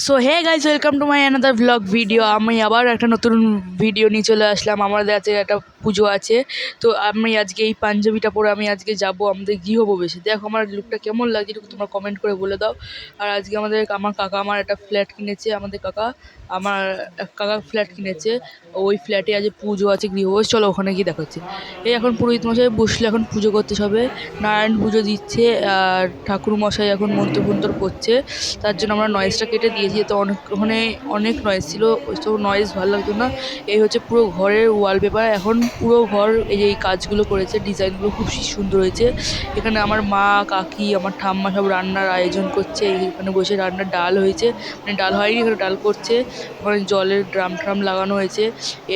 So hey guys, welcome to my another vlog video. আমি আবার একটা নতুন ভিডিও নিয়ে চলে আসলাম। আমাদের আজকে একটা পুজো আছে, তো আমি আজকে এই পাঞ্জাবিটা পরে আমি আজকে যাব আমাদের গৃহপ্রবেশে। দেখো আমার লুকটা কেমন লাগছে একটু তোমরা কমেন্ট করে বলে দাও। আর আজকে আমার কাকা আমার একটা ফ্ল্যাট কিনেছে, আমার কাকা ফ্ল্যাট কিনেছে, ওই ফ্ল্যাটে আজ পুজো আছে, গৃহপ্রবেশ। চলো ওখানে গিয়ে দেখাচ্ছি। এই এখন পুরোহিত মশাই বসলে এখন পুজো করতে সবে নারায়ণ পুজো দিচ্ছে, আর ঠাকুর মশাই এখন মন্ত্র ফন্ত্র করছে। তার জন্য আমরা নয়েজটা কেটে দিয়েছি, তো ওখানে অনেক নয়েজ ছিল, ওইসব নয়েজ ভালো লাগতো না। এই হচ্ছে পুরো ঘরের ওয়ালপেপার, এখন পুরো ঘর এই যে এই কাজগুলো করেছে, ডিজাইনগুলো খুব সুন্দর হয়েছে। এখানে আমার মা, কাকি, আমার ঠাম্মা সব রান্নার আয়োজন করছে। এখানে বসে রান্নার ডাল হয়েছে, মানে ডাল হয়নি, এখানে ডাল করছে। ওখানে জলের ড্রাম ট্রাম লাগানো হয়েছে।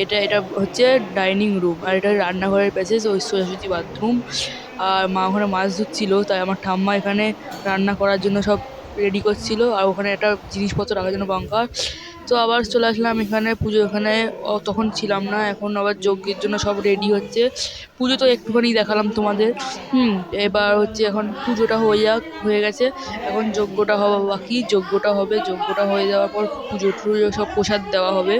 এটা হচ্ছে ডাইনিং রুম, আর এটা রান্নাঘরের প্যাসেজ, ওই সোজাসুজি বাথরুম। আর মা ওখানে মাছ ধুচ্ছিল, তাই আমার ঠাম্মা এখানে রান্না করার জন্য সব রেডি করছিল, আর ওখানে একটা জিনিসপত্র রাখার জন্য বাঙ্কার। তো আবার চলে আসলাম এখানে পুজো, এখানে তখন ছিলাম না, এখন আবার যজ্ঞের জন্য সব রেডি হচ্ছে। পুজো তো একটুখানি দেখালাম তোমাদের। এবার হচ্ছে এখন পুজোটা হয়ে গেছে, এখন যজ্ঞটা হওয়া বাকি। যজ্ঞটা হবে, যজ্ঞটা হয়ে যাওয়ার পর পুজো টুজো সব প্রসাদ দেওয়া হবে।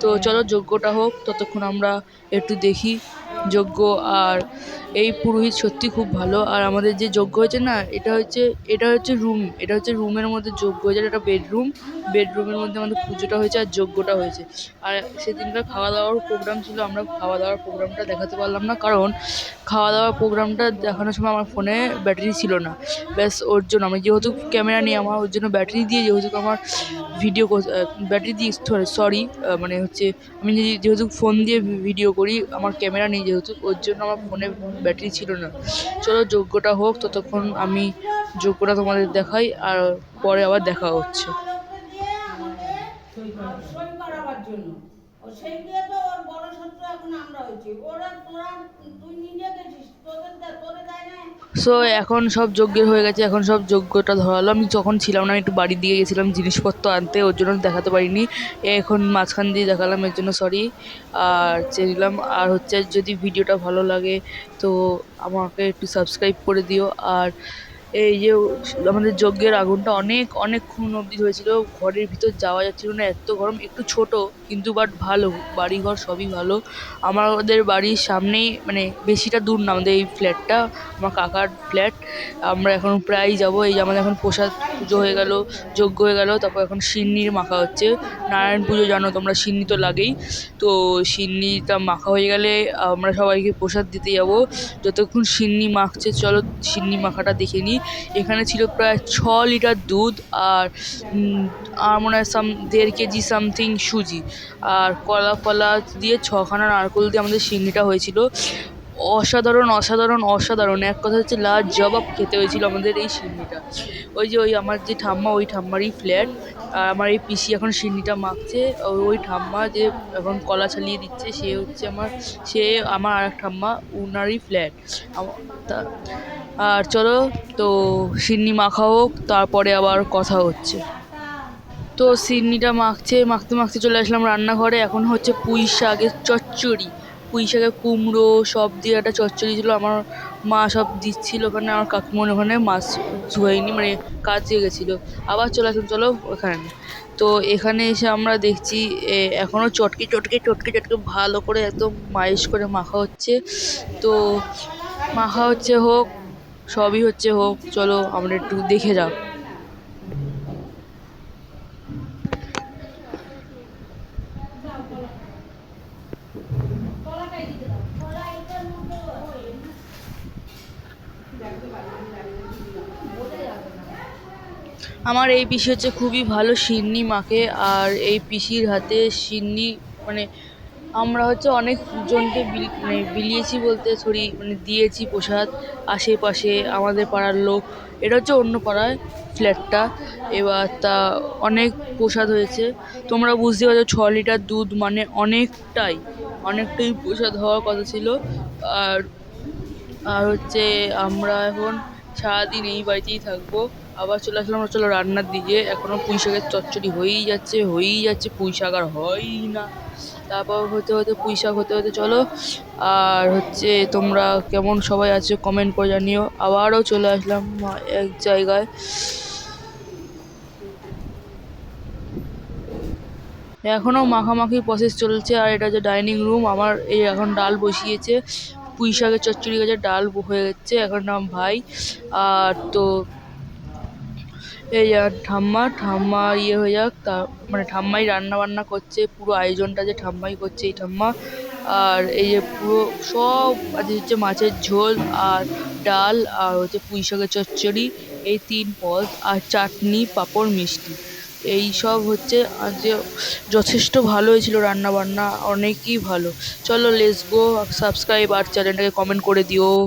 তো চলো যজ্ঞটা হোক, ততক্ষণ আমরা একটু দেখি যজ্ঞ। আর এই পুরোহিত সত্যি খুব ভালো। আর আমাদের যে যজ্ঞ হয়েছে না, এটা হচ্ছে রুম, এটা হচ্ছে রুমের মধ্যে যজ্ঞ হয়েছে, এটা বেডরুমের মধ্যে আমাদের পুজোটা হয়েছে আর যজ্ঞটা হয়েছে। আর সেদিনকার খাওয়া দাওয়ার প্রোগ্রাম ছিল, আমরা খাওয়া দাওয়ার প্রোগ্রামটা দেখাতে পারলাম না, কারণ খাওয়া দাওয়ার প্রোগ্রামটা দেখানোর সময় আমার ফোনে ব্যাটারি ছিল না। ব্যাস ওর জন্য আমি যেহেতু ক্যামেরা নিয়ে আমার ওর জন্য ব্যাটারি দিয়ে, যেহেতু আমার ব্যাটারি দিয়ে সরি মানে হচ্ছে আমি যেহেতু ফোন দিয়ে ভিডিও করি, আমার ক্যামেরা নেই যেহেতু, ওর জন্য আমার ফোনে ব্যাটারি ছিল না। চলো যজ্ঞটা হোক, ততক্ষণ আমি যজ্ঞটা তোমাদের দেখাই, আর পরে আবার দেখা হচ্ছে। সো এখন সব যজ্ঞের হয়ে গেছে, এখন সব যজ্ঞটা ধরালো। আমি যখন ছিলাম না, আমি একটু বাড়ির দিকে গেছিলাম জিনিসপত্র আনতে, ওর জন্য দেখাতে পারিনি। এখন মাঝখান দিয়ে দেখালাম, এর জন্য সরি। আর চেয়েছিলাম, আর হচ্ছে যদি ভিডিওটা ভালো লাগে তো আমাকে একটু সাবস্ক্রাইব করে দিও। আর এই যে আমাদের যজ্ঞের আগুনটা অনেকক্ষণ অবধি হয়েছিল, ঘরের ভিতর যাওয়া যাচ্ছিল না, এত গরম। একটু ছোট কিন্তু বাট ভালো, বাড়িঘর সবই ভালো। আমাদের বাড়ির সামনেই, মানে বেশিটা দূর না আমাদের এই ফ্ল্যাটটা, আমার কাকার ফ্ল্যাট। আমরা এখন প্রায় যাবো। এই যে আমাদের এখন প্রসাদ পুজো হয়ে গেল, যজ্ঞ হয়ে গেল, তারপর এখন সিন্নির মাখা হচ্ছে। নারায়ণ পুজো জানো তোমরা, সিন্নি তো লাগেই। তো সিন্নিটা মাখা হয়ে গেলে আমরা সবাইকে প্রসাদ দিতে যাবো। যতক্ষণ সিন্নি মাখছে, চলো সিন্নি মাখাটা দেখে নিই। এখানে ছিল প্রায় 6 লিটার দুধ, আর মনে হয় 1.5 কেজি সামথিং সুজি, আর কলা ফলা দিয়ে 6খানা নারকেল দিয়ে আমাদের সিন্নিটা হয়েছিল। অসাধারণ অসাধারণ অসাধারণ, এক কথা হচ্ছে লাজবাব খেতে হয়েছিল আমাদের এই সিন্নিটা। ওই আমার যে ঠাম্মা, ওই ঠাম্মারই ফ্ল্যাট। আর আমার এই পিসি এখন সিন্নিটা মাখছে। ওই ঠাম্মা যে এখন কলা ছালিয়ে দিচ্ছে, সে আমার আর এক ঠাম্মা, উনারই ফ্ল্যাট। আর চলো, তো সিন্নি মাখা হোক, তারপরে আবার কথা হচ্ছে। তো সিন্নিটা মাখতে মাখতে চলে আসলাম রান্নাঘরে। এখন হচ্ছে পুঁই শাকের চচ্চড়ি, পুঁই শাকের কুমড়ো সব দিয়ে একটা চচ্চড়ি ছিল। আমার মা সব দিচ্ছিল ওখানে, আমার কাকিমণ ওখানে মাছ ধোয়নি, মানে কাজে গেছিলো। আবার চলে আসলাম, চলো ওখানে। তো এখানে এসে আমরা দেখছি এখনও চটকে চটকে চটকে চটকে ভালো করে একদম মাইশ করে মাখা হচ্ছে। তো মাখা হচ্ছে হোক, সবই হচ্ছে হোক, চলো আমরা একটু দেখে যাও। আমার এই পিসি হচ্ছে খুবই ভালো সিন্নি মাখে, আর এই পিসির হাতে সিন্নি, মানে আমরা হচ্ছে অনেকজনকে বিলিয়েছি বলতে মানে দিয়েছি প্রসাদ আশেপাশে আমাদের পাড়ার লোক। এটা হচ্ছে অন্য পাড়ায় ফ্ল্যাটটা। এবার অনেক প্রসাদ হয়েছে, তোমরা বুঝতে পারছো 6 লিটার দুধ মানে অনেকটাই প্রসাদ হওয়ার কথা ছিল। আর আর হচ্ছে আমরা এখন সারাদিন এই বাড়িতেই থাকবো। আবার চলে আসলাম, চলো রান্নার দিকে। এখনও পুঁই শাকের চচ্চড়ি হয়েই যাচ্ছে, পুঁই শাক আর হয়ই না। তারপর হতে পুঁই শাক হতে চলো। আর হচ্ছে তোমরা কেমন সবাই আছো কমেন্ট করে জানিও। আবারও চলে আসলাম এক জায়গায়। এখনও মাখামাখি প্রসেস চলছে। আর এটা হচ্ছে ডাইনিং রুম। আমার এই এখন ডাল বসিয়েছে, পুঁই শাকের চচ্চড়ি গেছে, ডাল হয়ে যাচ্ছে, এখন নাম ভাই। আর তো এই ঠাম্মা ইয়ে হয়ে যাক, তা মানে ঠাম্মাই রান্না বান্না করছে, পুরো আয়োজনটা যে ঠাম্মাই করছে এই ঠাম্মা। আর এই যে পুরো সব আজ হচ্ছে মাছের ঝোল আর ডাল আর হচ্ছে পুঁই শাকের চচ্চড়ি, এই 3 পদ, আর চাটনি, পাঁপড়, মিষ্টি। এই সব হচ্ছে আজকে। যথেষ্ট ভালো হয়েছিল রান্না বান্না, অনেকই ভালো। চলো লেটস গো, সাবস্ক্রাইব আর চ্যানেলটাকে কমেন্ট করে দিও।